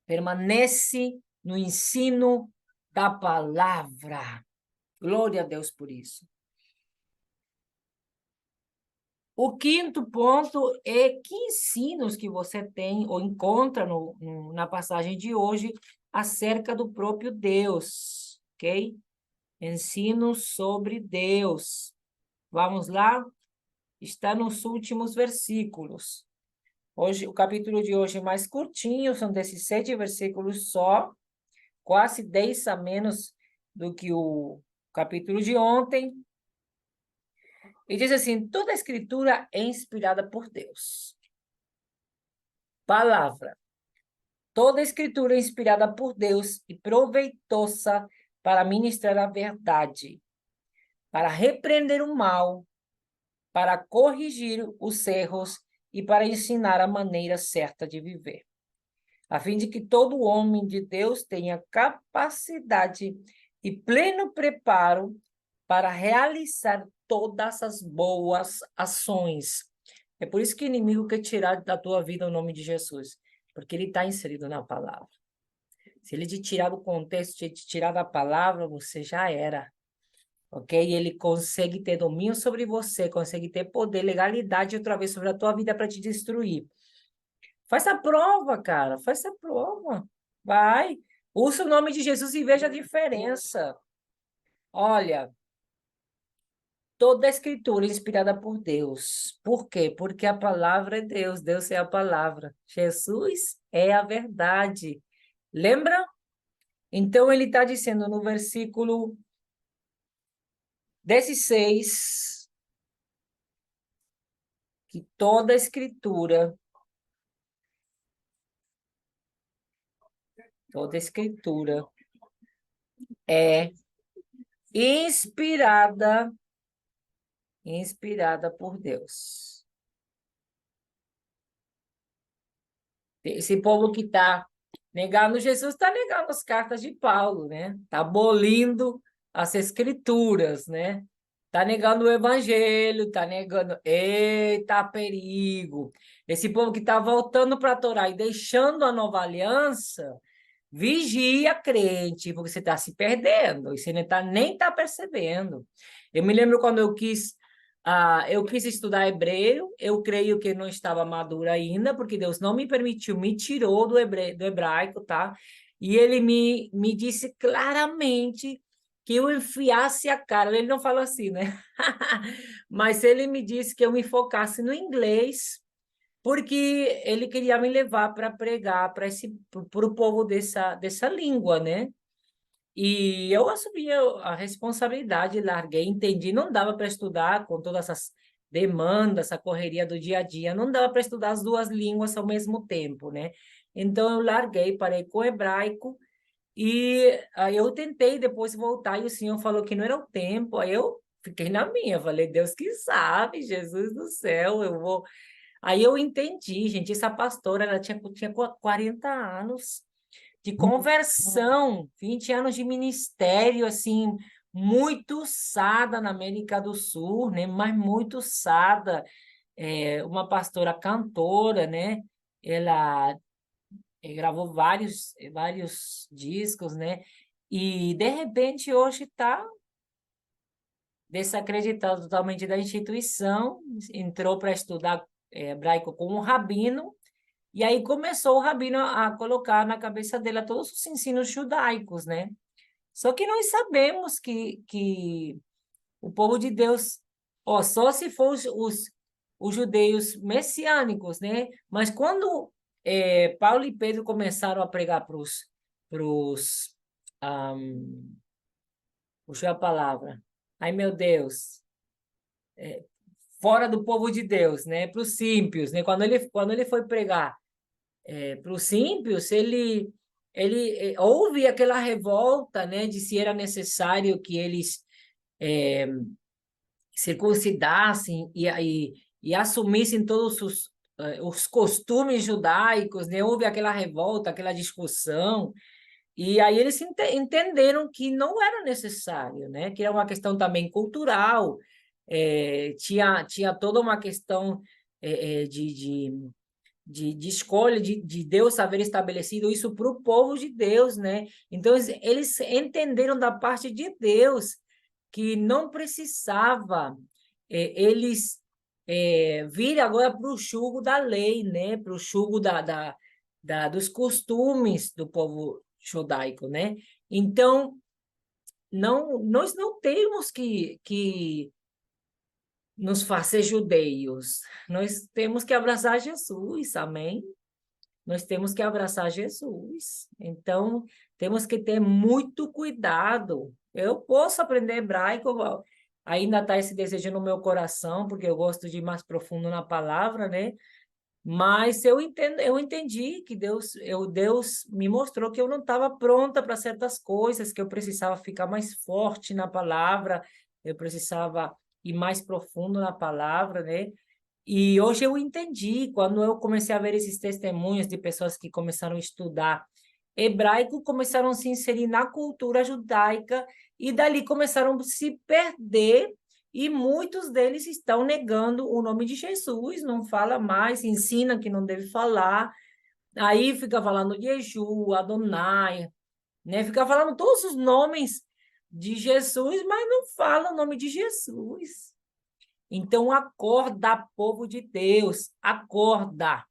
Permanece no ensino da palavra. Glória a Deus por isso. O quinto ponto é que ensinos que você tem ou encontra na passagem de hoje acerca do próprio Deus, ok? Ensinos sobre Deus. Vamos lá? Está nos últimos versículos. Hoje, o capítulo de hoje é mais curtinho, são 17 versículos só, quase 10 a menos do que o capítulo de ontem. E diz assim, toda a escritura é inspirada por Deus. Palavra. Toda a escritura é inspirada por Deus e proveitosa para ministrar a verdade, para repreender o mal, para corrigir os erros e para ensinar a maneira certa de viver, a fim de que todo homem de Deus tenha capacidade e pleno preparo para realizar todas as boas ações. É por isso que o inimigo quer tirar da tua vida o nome de Jesus, porque ele está inserido na palavra. Se ele te tirar do contexto, te tirar da palavra, você já era. Ok? E ele consegue ter domínio sobre você, consegue ter poder, legalidade outra vez sobre a tua vida para te destruir. Faz a prova, cara. Faz a prova. Vai. Usa o nome de Jesus e veja a diferença. Olha, toda a escritura é inspirada por Deus. Por quê? Porque a palavra é Deus. Deus é a palavra. Jesus é a verdade. Lembra? Então, ele está dizendo no versículo 16 que toda a escritura é inspirada por Deus. Esse povo que está negando Jesus está negando as cartas de Paulo, né? Está abolindo as escrituras, né? Está negando o evangelho, está negando. Eita, perigo! Esse povo que está voltando para a Torá e deixando a nova aliança, vigia, crente, porque você está se perdendo e você nem está percebendo. Eu me lembro quando eu quis estudar hebreu, eu creio que não estava madura ainda, porque Deus não me permitiu, me tirou do hebraico, tá? E ele me disse claramente que eu enfiasse a cara. Ele não falou assim, né? Mas ele me disse que eu me focasse no inglês, porque ele queria me levar para pregar para o povo dessa língua, né? E eu assumi a responsabilidade, larguei, entendi, não dava para estudar com todas essas demandas, essa correria do dia a dia, não dava para estudar as duas línguas ao mesmo tempo, né? Então eu larguei, parei com o hebraico e aí eu tentei depois voltar e o Senhor falou que não era o tempo, aí eu fiquei na minha, falei, Deus que sabe, Jesus do céu, eu vou. Aí eu entendi, gente, essa pastora, ela tinha 40 anos de conversão, 20 anos de ministério, assim, muito usada na América do Sul, né? Mas muito usada. Uma pastora cantora, né? Ela gravou vários discos, né? E, de repente, hoje está desacreditado totalmente da instituição, entrou para estudar hebraico com um rabino, e aí começou o rabino a colocar na cabeça dela todos os ensinos judaicos, né? Só que nós sabemos que o povo de Deus, ó, só se for os judeus messiânicos, né? Mas quando Paulo e Pedro começaram a pregar pros, puxou a palavra, ai meu Deus, fora do povo de Deus, né? Para os ímpios, né? Quando ele foi pregar para os ímpios, ele houve aquela revolta, né, de se era necessário que eles circuncidassem e assumissem todos os costumes judaicos, né? Houve aquela revolta, aquela discussão, e aí eles entenderam que não era necessário, né? Que era uma questão também cultural, tinha toda uma questão de escolha de Deus haver estabelecido isso para o povo de Deus, né? Então, eles entenderam da parte de Deus que não precisava eles virem agora para o jugo da lei, né? Para o jugo dos costumes do povo judaico, né? Então, nós não temos que nos fazer judeus, nós temos que abraçar Jesus, amém? Nós temos que abraçar Jesus. Então, temos que ter muito cuidado. Eu posso aprender hebraico, ainda está esse desejo no meu coração, porque eu gosto de ir mais profundo na palavra, né? Mas eu entendi que Deus me mostrou que eu não estava pronta para certas coisas, que eu precisava ficar mais forte na palavra, eu precisava ir mais profundo na palavra, né? E hoje eu entendi, quando eu comecei a ver esses testemunhos de pessoas que começaram a estudar hebraico, começaram a se inserir na cultura judaica e dali começaram a se perder e muitos deles estão negando o nome de Jesus, não fala mais, ensina que não deve falar, aí fica falando de Exu, Adonai, né? Fica falando todos os nomes de Jesus, mas não fala o nome de Jesus. Então, acorda, povo de Deus, acorda.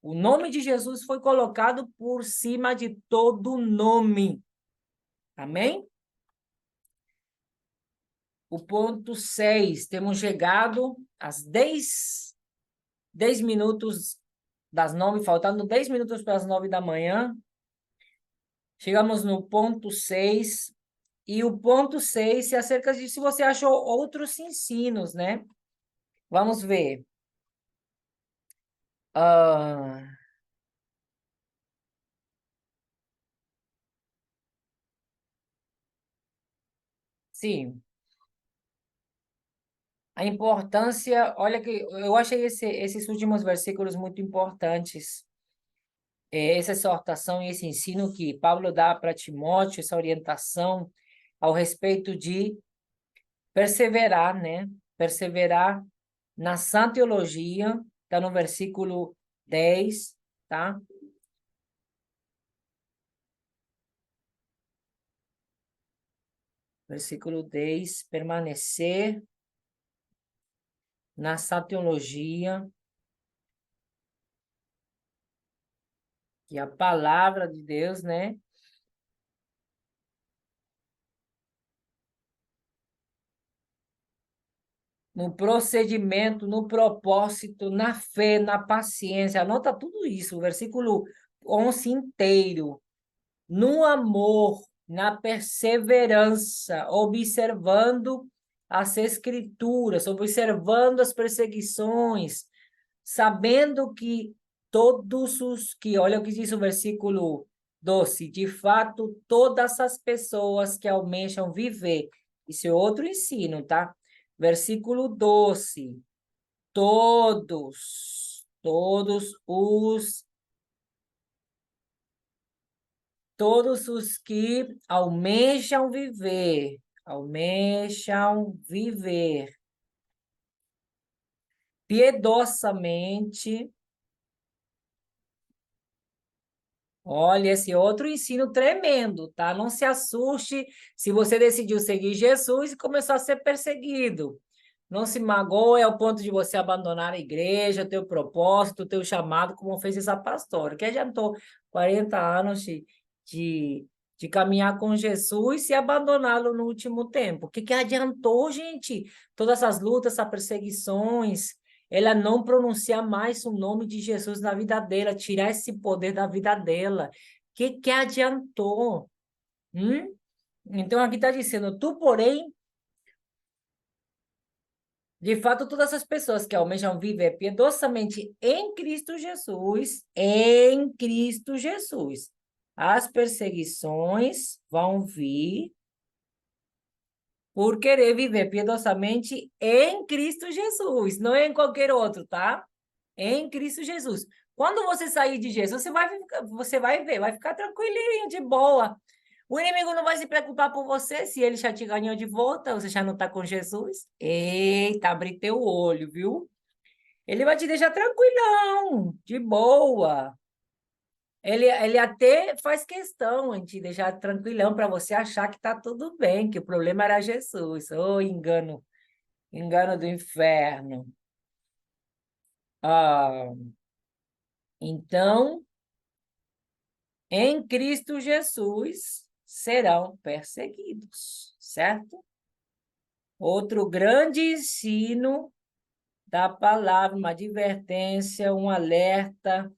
O nome de Jesus foi colocado por cima de todo nome. Amém? O ponto 6, temos chegado às 10 minutos das 9, faltando 10 minutos para as 9 da manhã. Chegamos no ponto 6, e o ponto 6 é acerca de se você achou outros ensinos, né? Vamos ver. Ah, sim. A importância, olha que eu achei esses últimos versículos muito importantes. Essa exortação e esse ensino que Paulo dá para Timóteo, essa orientação ao respeito de perseverar, né? Perseverar na sã teologia, está no versículo 10, tá? Versículo 10, permanecer na sã teologia, que é a palavra de Deus, né? No procedimento, no propósito, na fé, na paciência. Anota tudo isso, o versículo 11 inteiro. No amor, na perseverança, observando as escrituras, observando as perseguições, sabendo que todos os que, olha o que diz o versículo 12, de fato, todas as pessoas que almejam viver, isso é outro ensino, tá? Versículo 12, todos os que almejam viver piedosamente. Olha, esse outro ensino tremendo, tá? Não se assuste se você decidiu seguir Jesus e começou a ser perseguido. Não se magoe ao ponto de você abandonar a igreja, teu propósito, teu chamado, como fez essa pastora, que adiantou 40 anos de, de caminhar com Jesus e abandoná-lo no último tempo. O que adiantou, gente? Todas essas lutas, essas perseguições, ela não pronunciar mais o nome de Jesus na vida dela, tirar esse poder da vida dela. O que adiantou? Hum? Então, aqui está dizendo, tu, porém, de fato, todas as pessoas que almejam viver piedosamente em Cristo Jesus, as perseguições vão vir por querer viver piedosamente em Cristo Jesus, não em qualquer outro, tá? Em Cristo Jesus. Quando você sair de Jesus, você vai ver, vai ficar tranquilinho, de boa. O inimigo não vai se preocupar por você se ele já te ganhou de volta, você já não está com Jesus. Eita, abre teu olho, viu? Ele vai te deixar tranquilão, de boa. Ele até faz questão de te deixar tranquilão para você achar que está tudo bem, que o problema era Jesus. Oh, engano, engano do inferno. Ah, então, em Cristo Jesus serão perseguidos, certo? Outro grande ensino da palavra, uma advertência, um alerta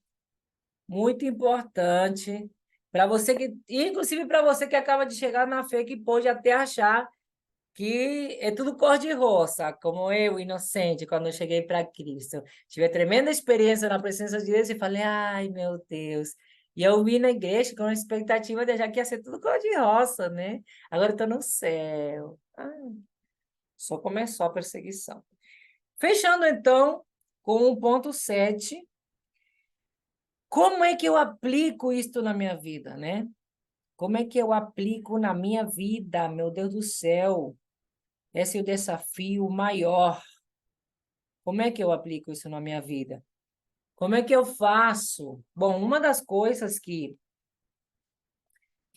muito importante para você que, inclusive para você que acaba de chegar na fé, que pode até achar que é tudo cor-de-rosa, como eu, inocente, quando eu cheguei para Cristo. Tive a tremenda experiência na presença de Deus e falei, ai, meu Deus. E eu vim na igreja com a expectativa de já que ia ser tudo cor-de-rosa, né? Agora eu estou no céu. Só começou a perseguição. Fechando, então, com o ponto 7. Como é que eu aplico isto na minha vida, né? Como é que eu aplico na minha vida, meu Deus do céu? Esse é o desafio maior. Como é que eu aplico isso na minha vida? Como é que eu faço? Bom, uma das coisas que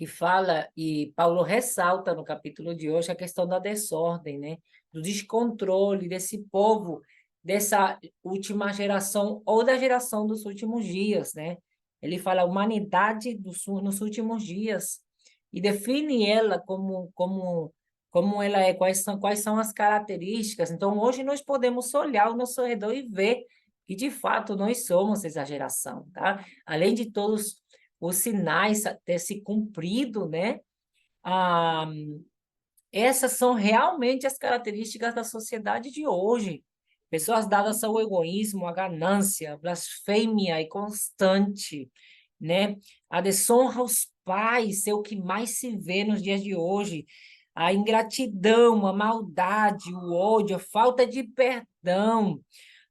fala, e Paulo ressalta no capítulo de hoje, é a questão da desordem, né? Do descontrole desse povo, dessa última geração, ou da geração dos últimos dias, né? Ele fala a humanidade nos últimos dias, e define ela como ela é, quais são as características. Então, hoje nós podemos olhar ao nosso redor e ver que, de fato, nós somos essa geração, tá? Além de todos os sinais ter se cumprido, né? Ah, essas são realmente as características da sociedade de hoje. Pessoas dadas ao egoísmo, à ganância, à blasfêmia e constante, né? A desonra aos pais é o que mais se vê nos dias de hoje. A ingratidão, a maldade, o ódio, a falta de perdão,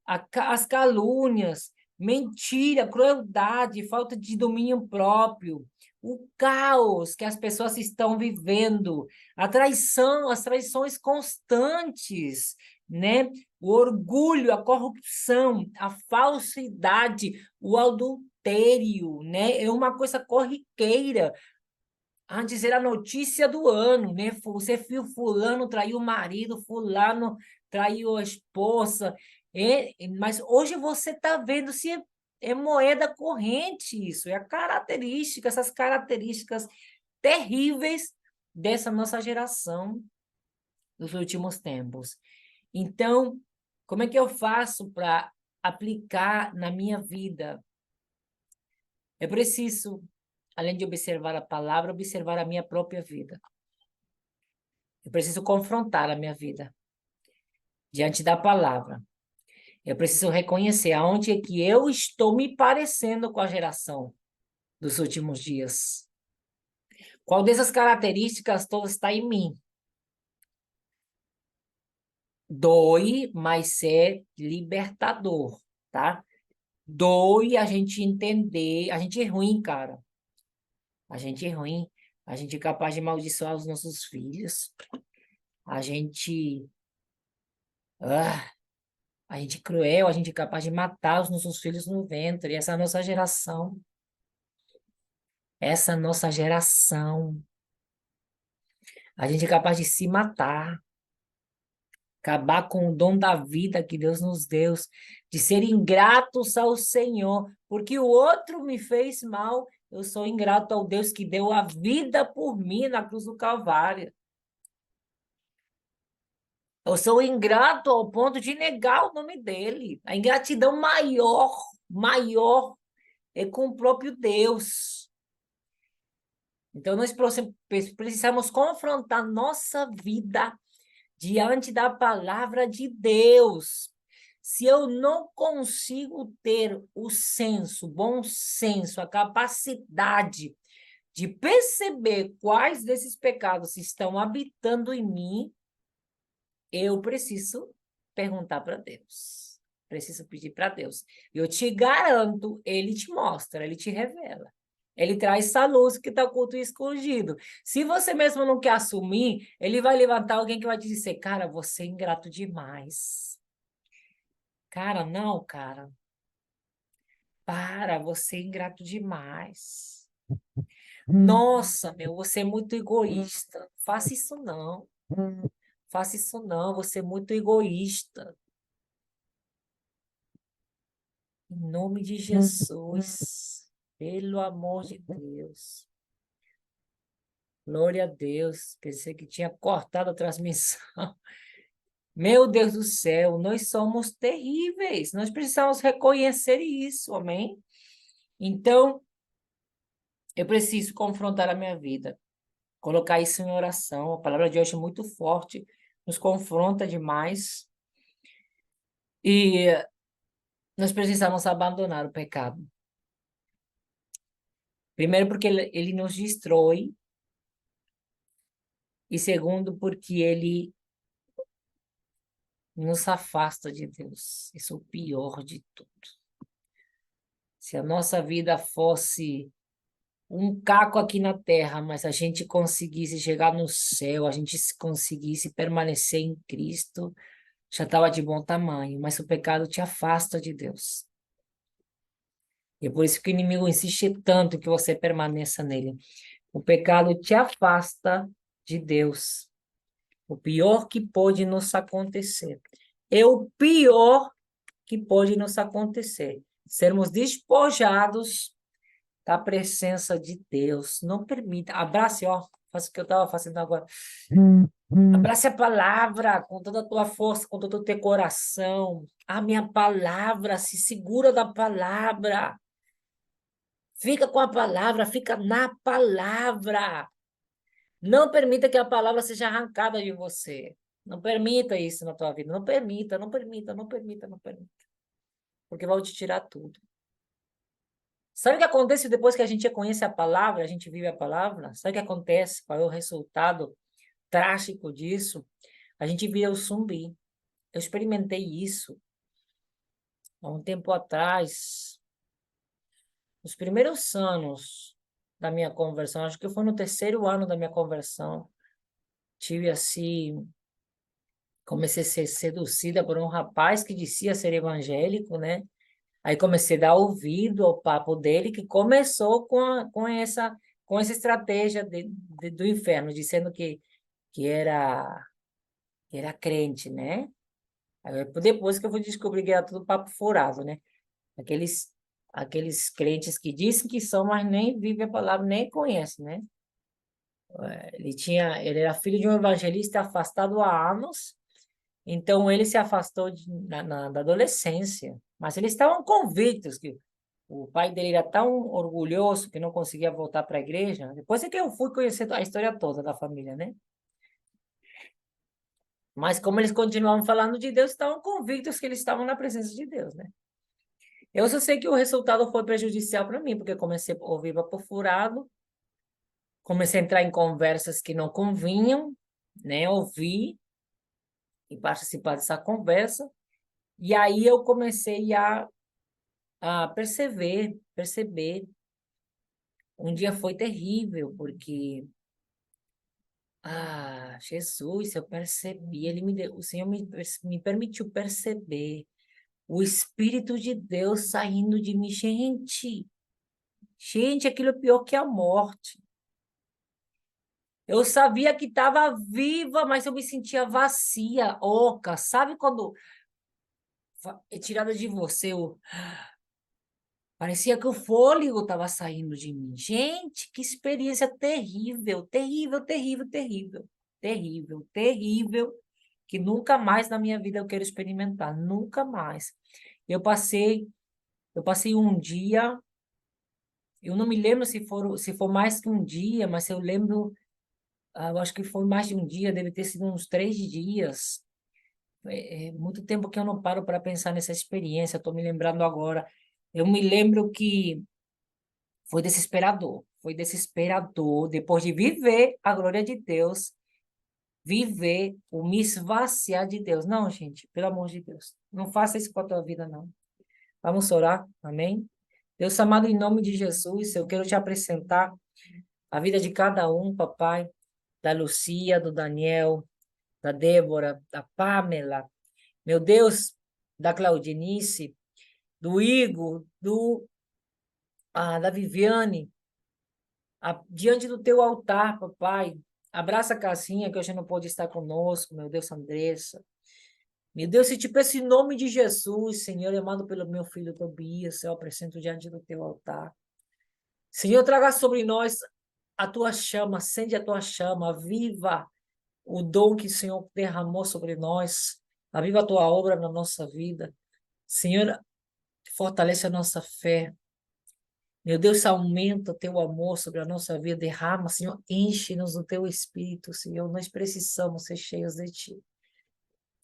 as calúnias, mentira, crueldade, falta de domínio próprio, o caos que as pessoas estão vivendo, a traição, as traições constantes, né? O orgulho, a corrupção, a falsidade, o adultério, né? É uma coisa corriqueira. Antes era a notícia do ano, né? Você viu fulano traiu o marido, fulano traiu a esposa. Mas hoje você está vendo se é moeda corrente isso, é a característica, essas características terríveis dessa nossa geração dos últimos tempos. Então, como é que eu faço para aplicar na minha vida? Eu preciso, além de observar a palavra, observar a minha própria vida. Eu preciso confrontar a minha vida diante da palavra. Eu preciso reconhecer aonde é que eu estou me parecendo com a geração dos últimos dias. Qual dessas características todas está em mim? Doe, mas é libertador, tá? Doe a gente entender. A gente é ruim, cara. A gente é ruim. A gente é capaz de amaldiçoar os nossos filhos. A gente. Ah, a gente é cruel, a gente é capaz de matar os nossos filhos no ventre. Essa é a nossa geração. Essa nossa geração. A gente é capaz de se matar, acabar com o dom da vida que Deus nos deu, de ser ingratos ao Senhor, porque o outro me fez mal, eu sou ingrato ao Deus que deu a vida por mim na cruz do Calvário. Eu sou ingrato ao ponto de negar o nome dele. A ingratidão maior, é com o próprio Deus. Então, nós precisamos confrontar nossa vida diante da palavra de Deus. Se eu não consigo ter o senso, bom senso, a capacidade de perceber quais desses pecados estão habitando em mim, eu preciso perguntar para Deus. Preciso pedir para Deus. Eu te garanto, ele te mostra, ele te revela. Ele traz essa luz que está oculto e escondido. Se você mesmo não quer assumir, ele vai levantar alguém que vai te dizer, cara, você é ingrato demais. Cara, não, cara. Para, você é ingrato demais. Nossa, meu, você é muito egoísta. Faça isso não. Faça isso não, você é muito egoísta. Em nome de Jesus, pelo amor de Deus. Glória a Deus. Pensei que tinha cortado a transmissão. Meu Deus do céu, nós somos terríveis. Nós precisamos reconhecer isso, amém? Então, eu preciso confrontar a minha vida. colocar isso em oração. A palavra de hoje é muito forte, nos confronta demais. E nós precisamos abandonar o pecado. Primeiro, porque ele nos destrói. E segundo, porque ele nos afasta de Deus. Isso é o pior de tudo. Se a nossa vida fosse um caco aqui na terra, mas a gente conseguisse chegar no céu, a gente conseguisse permanecer em Cristo, já estava de bom tamanho. Mas o pecado te afasta de Deus. E é por isso que o inimigo insiste tanto que você permaneça nele. O pecado te afasta de Deus. O pior que pode nos acontecer. É o pior que pode nos acontecer. Sermos despojados da presença de Deus. Não permita. Abrace, ó. Faça o que eu estava fazendo agora. Abrace a palavra com toda a tua força, com todo o teu coração. A minha palavra, se segura da palavra. Fica com a palavra, fica na palavra. Não permita que a palavra seja arrancada de você. Não permita isso na tua vida. Não permita, não permita, não permita, não permita. Porque vai te tirar tudo. Sabe o que acontece depois que a gente conhece a palavra, a gente vive a palavra? Sabe o que acontece? Qual é o resultado trágico disso? A gente vira o zumbi. Eu experimentei isso há um tempo atrás, nos primeiros anos da minha conversão. Acho que foi no terceiro ano da minha conversão. Tive assim, comecei a ser seduzida por um rapaz que dizia ser evangélico, né? Aí comecei a dar ouvido ao papo dele, que começou com essa estratégia do inferno, dizendo que era crente, né? Aí, depois que eu fui descobrir que era tudo papo furado, né? Aqueles, aqueles crentes que dizem que são, mas nem vivem a palavra, nem conhecem, né? Ele era filho de um evangelista afastado há anos, então ele se afastou da adolescência, mas eles estavam convictos que o pai dele era tão orgulhoso que não conseguia voltar para a igreja. Depois é que eu fui conhecer a história toda da família, né? Mas como eles continuavam falando de Deus, estavam convictos que eles estavam na presença de Deus, né? Eu só sei que o resultado foi prejudicial para mim, porque comecei a ouvir papo furado, comecei a entrar em conversas que não convinham, né? Ouvir e participar dessa conversa. E aí eu comecei a perceber. Um dia foi terrível, porque Jesus, eu percebi, o Senhor me permitiu perceber o Espírito de Deus saindo de mim. Gente, aquilo é pior que a morte. Eu sabia que estava viva, mas eu me sentia vazia, oca. Sabe quando é tirada de você parecia que o fôlego estava saindo de mim. Gente, que experiência terrível, terrível, terrível, terrível, terrível, terrível, que nunca mais na minha vida eu quero experimentar, nunca mais. Eu passei, eu passei um dia, eu não me lembro se for mais que um dia, mas eu lembro, eu acho que foi mais de um dia, deve ter sido uns 3 dias. É muito tempo que eu não paro para pensar nessa experiência, estou me lembrando agora. Eu me lembro que foi desesperador, depois de viver a glória de Deus, viver o me esvaziar de Deus. Não, gente, pelo amor de Deus, não faça isso com a tua vida, não. Vamos orar, amém? Deus amado, em nome de Jesus, eu quero te apresentar a vida de cada um, papai, da Lucia, do Daniel, da Débora, da Pamela, meu Deus, da Claudinice, do Igor, da Viviane, diante do teu altar, papai. Abraça a Cassinha, que hoje não pode estar conosco, meu Deus, Andressa. Meu Deus, se te peço em nome de Jesus, Senhor, amado pelo meu filho Tobias, eu apresento diante do teu altar. Senhor, traga sobre nós a tua chama, acende a tua chama, viva o dom que o Senhor derramou sobre nós, aviva a tua obra na nossa vida. Senhor, fortalece a nossa fé. Meu Deus, aumenta o teu amor sobre a nossa vida, derrama, Senhor, enche-nos do teu espírito, Senhor, nós precisamos ser cheios de ti.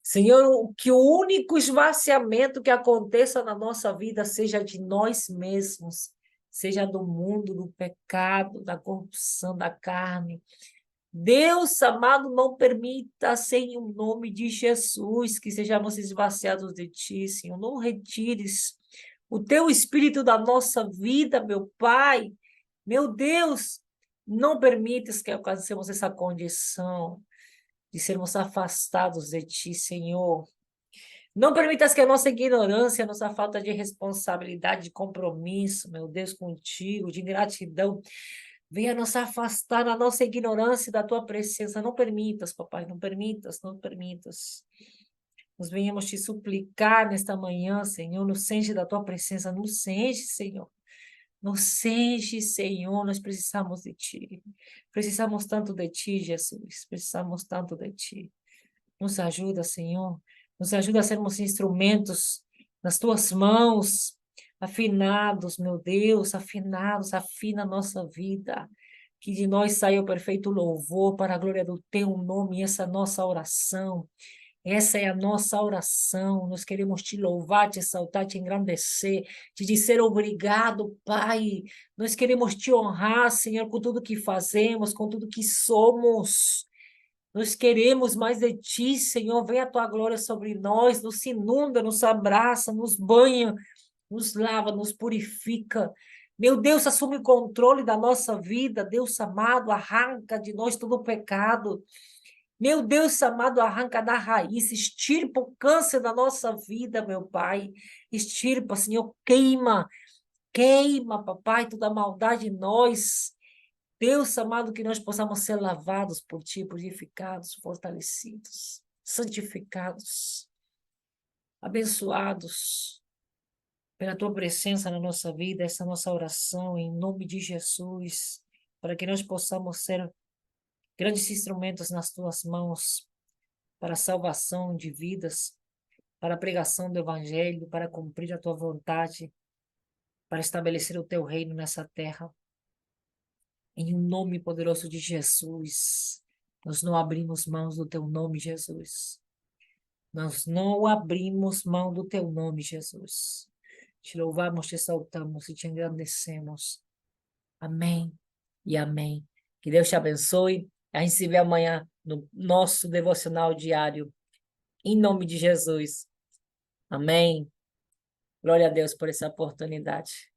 Senhor, que o único esvaziamento que aconteça na nossa vida seja de nós mesmos, seja do mundo, do pecado, da corrupção, da carne. Deus amado, não permita, Senhor, em nome de Jesus, que sejamos esvaziados de ti, Senhor. Não retires o teu espírito da nossa vida, meu Pai. Meu Deus, não permitas que alcancemos essa condição de sermos afastados de ti, Senhor. Não permitas que a nossa ignorância, a nossa falta de responsabilidade, de compromisso, meu Deus, contigo, de gratidão, venha nos afastar da nossa ignorância e da tua presença. Não permitas, papai, não permitas, não permitas. Nós venhamos te suplicar nesta manhã, Senhor, nos enche da tua presença, nos enche, Senhor. Nos enche, Senhor, nós precisamos de ti. Precisamos tanto de ti, Jesus. Precisamos tanto de ti. Nos ajuda, Senhor. Nos ajuda a sermos instrumentos nas tuas mãos, afinados, meu Deus, afinados, afina a nossa vida. Que de nós saia o perfeito louvor para a glória do teu nome, essa é a nossa oração. Essa é a nossa oração. Nós queremos te louvar, te exaltar, te engrandecer, te dizer obrigado, Pai. Nós queremos te honrar, Senhor, com tudo que fazemos, com tudo que somos. Nós queremos mais de ti, Senhor. Venha a tua glória sobre nós, nos inunda, nos abraça, nos banha, nos lava, nos purifica. Meu Deus, assume o controle da nossa vida, Deus amado, arranca de nós todo o pecado. Meu Deus amado, arranca da raiz, extirpa o câncer da nossa vida, meu Pai. Extirpa, Senhor, queima, queima, papai, toda a maldade em nós. Deus amado, que nós possamos ser lavados por Ti, purificados, fortalecidos, santificados, abençoados pela Tua presença na nossa vida, essa nossa oração, em nome de Jesus, para que nós possamos ser grandes instrumentos nas Tuas mãos, para a salvação de vidas, para a pregação do Evangelho, para cumprir a Tua vontade, para estabelecer o Teu reino nessa terra. Em nome poderoso de Jesus, nós não abrimos mãos do Teu nome, Jesus. Nós não abrimos mão do Teu nome, Jesus. Te louvamos, te exaltamos e te engrandecemos. Amém e amém. Que Deus te abençoe. A gente se vê amanhã no nosso devocional diário. Em nome de Jesus. Amém. Glória a Deus por essa oportunidade.